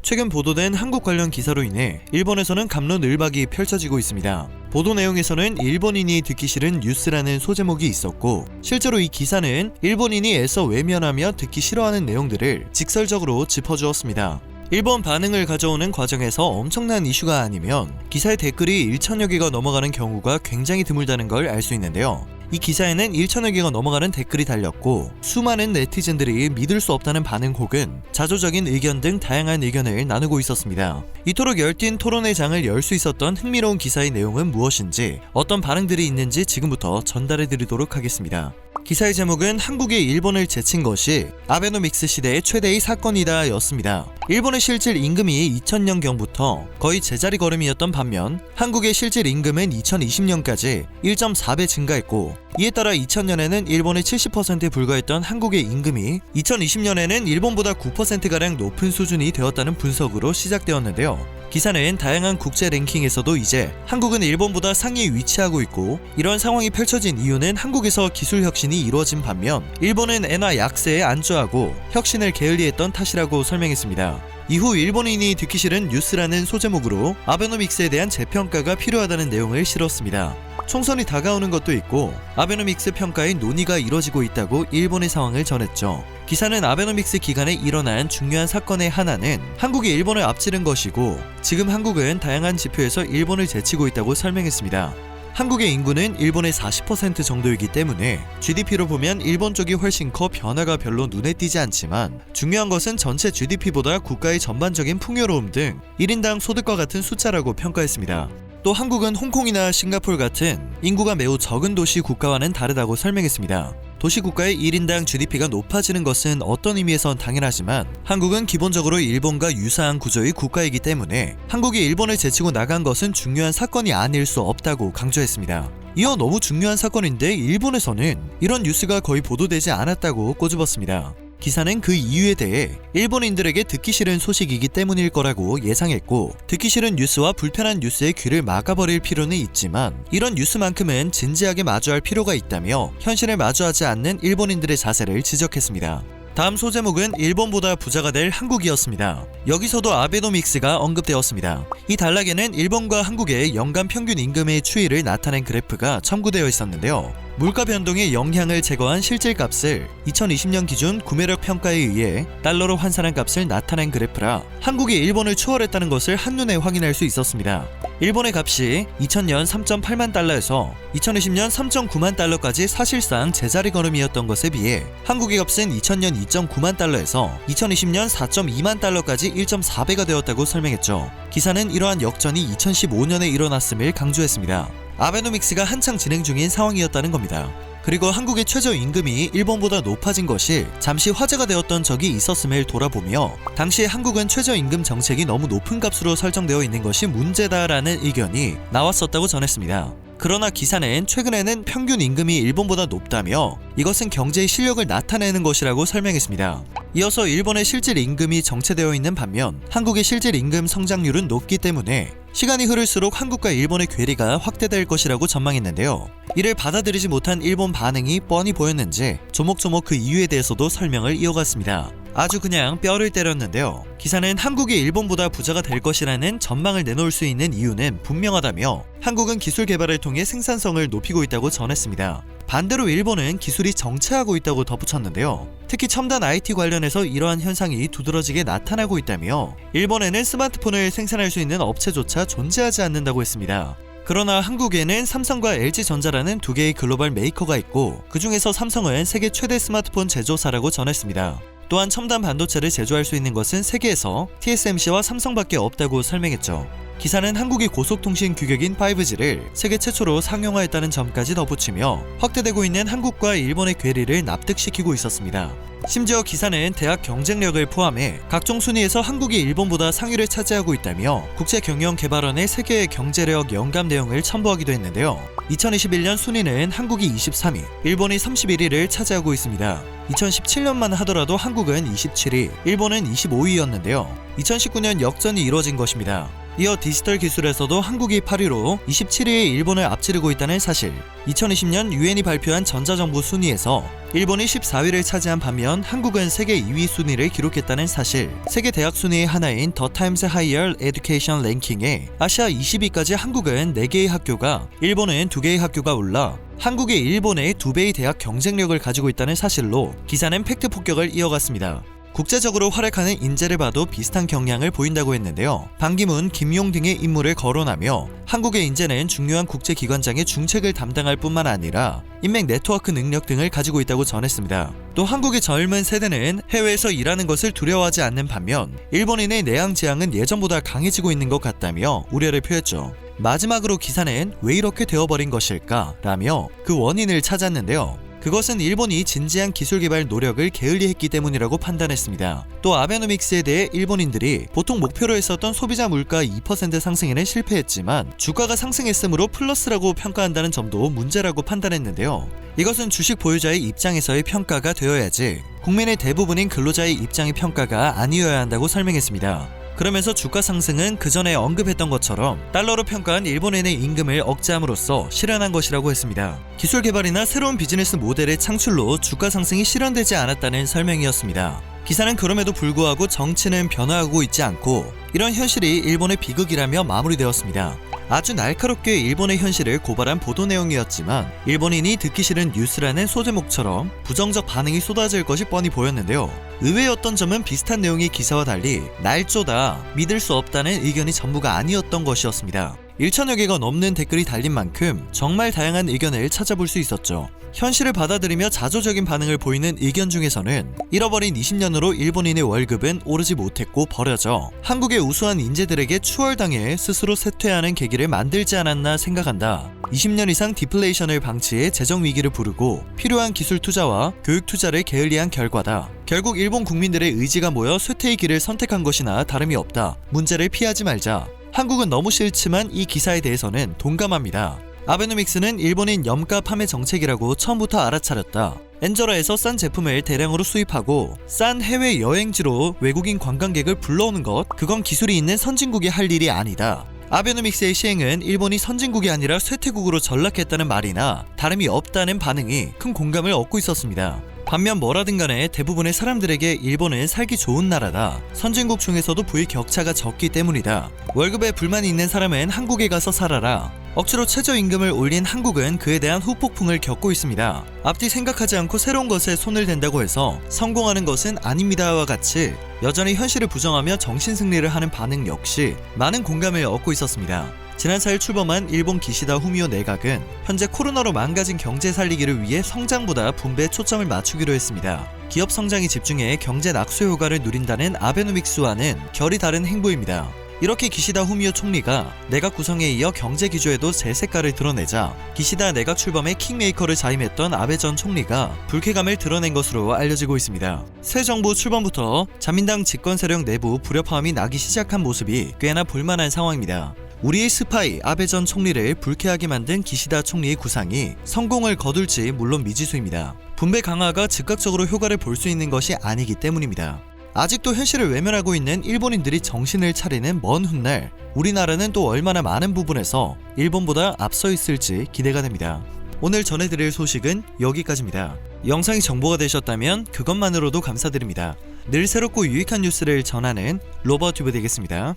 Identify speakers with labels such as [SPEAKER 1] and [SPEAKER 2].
[SPEAKER 1] 최근 보도된 한국 관련 기사로 인해 일본에서는 갑론을박이 펼쳐지고 있습니다. 보도 내용에서는 일본인이 듣기 싫은 뉴스라는 소제목이 있었고, 실제로 이 기사는 일본인이 애써 외면하며 듣기 싫어하는 내용들을 직설적으로 짚어주었습니다. 일본 반응을 가져오는 과정에서 엄청난 이슈가 아니면 기사의 댓글이 1,000여 개가 넘어가는 경우가 굉장히 드물다는 걸 알 수 있는데요. 이 기사에는 1,000여 개가 넘어가는 댓글이 달렸고, 수많은 네티즌들이 믿을 수 없다는 반응 혹은 자조적인 의견 등 다양한 의견을 나누고 있었습니다. 이토록 열띤 토론의 장을 열 수 있었던 흥미로운 기사의 내용은 무엇인지, 어떤 반응들이 있는지 지금부터 전달해 드리도록 하겠습니다. 기사의 제목은 한국이 일본을 제친 것이 아베노믹스 시대의 최대의 사건이다 였습니다. 일본의 실질 임금이 2000년경부터 거의 제자리 걸음이었던 반면 한국의 실질 임금은 2020년까지 1.4배 증가했고, 이에 따라 2000년에는 일본의 70%에 불과했던 한국의 임금이 2020년에는 일본보다 9%가량 높은 수준이 되었다는 분석으로 시작되었는데요. 기사는 다양한 국제 랭킹에서도 이제 한국은 일본보다 상위에 위치하고 있고, 이런 상황이 펼쳐진 이유는 한국에서 기술 혁신이 이루어진 반면 일본은 엔화 약세에 안주하고 혁신을 게을리했던 탓이라고 설명했습니다. 이후 일본인이 듣기 싫은 뉴스라는 소제목으로 아베노믹스에 대한 재평가가 필요하다는 내용을 실었습니다. 총선이 다가오는 것도 있고 아베노믹스 평가의 논의가 이뤄지고 있다고 일본의 상황을 전했죠. 기사는 아베노믹스 기간에 일어난 중요한 사건의 하나는 한국이 일본을 앞지른 것이고, 지금 한국은 다양한 지표에서 일본을 제치고 있다고 설명했습니다. 한국의 인구는 일본의 40% 정도이기 때문에 GDP로 보면 일본 쪽이 훨씬 커 변화가 별로 눈에 띄지 않지만, 중요한 것은 전체 GDP보다 국가의 전반적인 풍요로움 등 1인당 소득과 같은 숫자라고 평가했습니다. 또 한국은 홍콩이나 싱가포르 같은 인구가 매우 적은 도시 국가와는 다르다고 설명했습니다. 도시 국가의 1인당 GDP가 높아지는 것은 어떤 의미에선 당연하지만 한국은 기본적으로 일본과 유사한 구조의 국가이기 때문에 한국이 일본을 제치고 나간 것은 중요한 사건이 아닐 수 없다고 강조했습니다. 이어 너무 중요한 사건인데 일본에서는 이런 뉴스가 거의 보도되지 않았다고 꼬집었습니다. 기사는 그 이유에 대해 일본인들에게 듣기 싫은 소식이기 때문일 거라고 예상했고, 듣기 싫은 뉴스와 불편한 뉴스에 귀를 막아버릴 필요는 있지만 이런 뉴스만큼은 진지하게 마주할 필요가 있다며 현실을 마주하지 않는 일본인들의 자세를 지적했습니다. 다음 소제목은 일본보다 부자가 될 한국이었습니다. 여기서도 아베노믹스가 언급되었습니다. 이 단락에는 일본과 한국의 연간 평균 임금의 추이를 나타낸 그래프가 첨부되어 있었는데요. 물가 변동의 영향을 제거한 실질값을 2020년 기준 구매력 평가에 의해 달러로 환산한 값을 나타낸 그래프라 한국이 일본을 추월했다는 것을 한눈에 확인할 수 있었습니다. 일본의 값이 2000년 3.8만 달러에서 2020년 3.9만 달러까지 사실상 제자리 걸음이었던 것에 비해 한국의 값은 2000년 2.9만 달러에서 2020년 4.2만 달러까지 1.4배가 되었다고 설명했죠. 기사는 이러한 역전이 2015년에 일어났음을 강조했습니다. 아베노믹스가 한창 진행 중인 상황이었다는 겁니다. 그리고 한국의 최저임금이 일본보다 높아진 것이 잠시 화제가 되었던 적이 있었음을 돌아보며, 당시 한국은 최저임금 정책이 너무 높은 값으로 설정되어 있는 것이 문제다라는 의견이 나왔었다고 전했습니다. 그러나 기사는 최근에는 평균 임금이 일본보다 높다며 이것은 경제의 실력을 나타내는 것이라고 설명했습니다. 이어서 일본의 실질 임금이 정체되어 있는 반면 한국의 실질 임금 성장률은 높기 때문에 시간이 흐를수록 한국과 일본의 괴리가 확대될 것이라고 전망했는데요. 이를 받아들이지 못한 일본 반응이 뻔히 보였는지 조목조목 그 이유에 대해서도 설명을 이어갔습니다. 아주 그냥 뼈를 때렸는데요. 기사는 한국이 일본보다 부자가 될 것이라는 전망을 내놓을 수 있는 이유는 분명하다며 한국은 기술 개발을 통해 생산성을 높이고 있다고 전했습니다. 반대로 일본은 기술이 정체하고 있다고 덧붙였는데요. 특히 첨단 IT 관련해서 이러한 현상이 두드러지게 나타나고 있다며 일본에는 스마트폰을 생산할 수 있는 업체조차 존재하지 않는다고 했습니다. 그러나 한국에는 삼성과 LG전자라는 두 개의 글로벌 메이커가 있고, 그 중에서 삼성은 세계 최대 스마트폰 제조사라고 전했습니다. 또한 첨단 반도체를 제조할 수 있는 것은 세계에서 TSMC와 삼성밖에 없다고 설명했죠. 기사는 한국이 고속통신 규격인 5G를 세계 최초로 상용화했다는 점까지 덧붙이며 확대되고 있는 한국과 일본의 괴리를 납득시키고 있었습니다. 심지어 기사는 대학 경쟁력을 포함해 각종 순위에서 한국이 일본보다 상위를 차지하고 있다며 국제경영개발원의 세계의 경제력 영감 내용을 첨부하기도 했는데요. 2021년 순위는 한국이 23위, 일본이 31위를 차지하고 있습니다. 2017년만 하더라도 한국은 27위, 일본은 25위였는데요. 2019년 역전이 이뤄진 것입니다. 이어 디지털 기술에서도 한국이 8위로 27위의 일본을 앞지르고 있다는 사실, 2020년 유엔이 발표한 전자정부 순위에서 일본이 14위를 차지한 반면 한국은 세계 2위 순위를 기록했다는 사실, 세계 대학 순위의 하나인 더 타임스 하이어 에듀케이션 랭킹에 아시아 20위까지 한국은 4개의 학교가, 일본은 2개의 학교가 올라 한국이 일본의 2배의 대학 경쟁력을 가지고 있다는 사실로 기사는 팩트 폭격을 이어갔습니다. 국제적으로 활약하는 인재를 봐도 비슷한 경향을 보인다고 했는데요. 반기문, 김용 등의 인물을 거론하며 한국의 인재는 중요한 국제기관장의 중책을 담당할 뿐만 아니라 인맥 네트워크 능력 등을 가지고 있다고 전했습니다. 또 한국의 젊은 세대는 해외에서 일하는 것을 두려워하지 않는 반면 일본인의 내향 지향은 예전보다 강해지고 있는 것 같다며 우려를 표했죠. 마지막으로 기사는 왜 이렇게 되어버린 것일까? 라며 그 원인을 찾았는데요. 그것은 일본이 진지한 기술 개발 노력을 게을리했기 때문이라고 판단했습니다. 또 아베노믹스에 대해 일본인들이 보통 목표로 했었던 소비자 물가 2% 상승에는 실패했지만 주가가 상승했으므로 플러스라고 평가한다는 점도 문제라고 판단했는데요. 이것은 주식 보유자의 입장에서의 평가가 되어야지 국민의 대부분인 근로자의 입장의 평가가 아니어야 한다고 설명했습니다. 그러면서 주가 상승은 그 전에 언급했던 것처럼 달러로 평가한 일본엔의 임금을 억제함으로써 실현한 것이라고 했습니다. 기술 개발이나 새로운 비즈니스 모델의 창출로 주가 상승이 실현되지 않았다는 설명이었습니다. 기사는 그럼에도 불구하고 정치는 변화하고 있지 않고 이런 현실이 일본의 비극이라며 마무리되었습니다. 아주 날카롭게 일본의 현실을 고발한 보도 내용이었지만 일본인이 듣기 싫은 뉴스라는 소제목처럼 부정적 반응이 쏟아질 것이 뻔히 보였는데요. 의외였던 점은 비슷한 내용의 기사와 달리 날조다, 믿을 수 없다는 의견이 전부가 아니었던 것이었습니다. 1천여 개가 넘는 댓글이 달린 만큼 정말 다양한 의견을 찾아볼 수 있었죠. 현실을 받아들이며 자조적인 반응을 보이는 의견 중에서는 잃어버린 20년으로 일본인의 월급은 오르지 못했고 버려져 한국의 우수한 인재들에게 추월당해 스스로 쇠퇴하는 계기를 만들지 않았나 생각한다. 20년 이상 디플레이션을 방치해 재정 위기를 부르고 필요한 기술 투자와 교육 투자를 게을리한 결과다. 결국 일본 국민들의 의지가 모여 쇠퇴의 길을 선택한 것이나 다름이 없다. 문제를 피하지 말자. 한국은 너무 싫지만 이 기사에 대해서는 동감합니다. 아베노믹스는 일본인 염가 판매 정책이라고 처음부터 알아차렸다. 엔저라에서 싼 제품을 대량으로 수입하고 싼 해외 여행지로 외국인 관광객을 불러오는 것, 그건 기술이 있는 선진국이 할 일이 아니다. 아베노믹스의 시행은 일본이 선진국이 아니라 쇠퇴국으로 전락했다는 말이나 다름이 없다는 반응이 큰 공감을 얻고 있었습니다. 반면 뭐라든 간에 대부분의 사람들에게 일본은 살기 좋은 나라다. 선진국 중에서도 부의 격차가 적기 때문이다. 월급에 불만이 있는 사람은 한국에 가서 살아라. 억지로 최저임금을 올린 한국은 그에 대한 후폭풍을 겪고 있습니다. 앞뒤 생각하지 않고 새로운 것에 손을 댄다고 해서 성공하는 것은 아닙니다와 같이 여전히 현실을 부정하며 정신승리를 하는 반응 역시 많은 공감을 얻고 있었습니다. 지난 4일 출범한 일본 기시다 후미오 내각은 현재 코로나로 망가진 경제 살리기를 위해 성장보다 분배에 초점을 맞추기로 했습니다. 기업 성장에 집중해 경제 낙수 효과를 누린다는 아베노믹스와는 결이 다른 행보입니다. 이렇게 기시다 후미오 총리가 내각 구성에 이어 경제 기조에도 새 색깔을 드러내자 기시다 내각 출범의 킹메이커를 자임했던 아베 전 총리가 불쾌감을 드러낸 것으로 알려지고 있습니다. 새 정부 출범부터 자민당 집권 세력 내부 불협화음이 나기 시작한 모습이 꽤나 볼만한 상황입니다. 우리의 스파이 아베 전 총리를 불쾌하게 만든 기시다 총리의 구상이 성공을 거둘지 물론 미지수입니다. 분배 강화가 즉각적으로 효과를 볼 수 있는 것이 아니기 때문입니다. 아직도 현실을 외면하고 있는 일본인들이 정신을 차리는 먼 훗날 우리나라는 또 얼마나 많은 부분에서 일본보다 앞서 있을지 기대가 됩니다. 오늘 전해드릴 소식은 여기까지입니다. 영상이 정보가 되셨다면 그것만으로도 감사드립니다. 늘 새롭고 유익한 뉴스를 전하는 로버튜브 되겠습니다.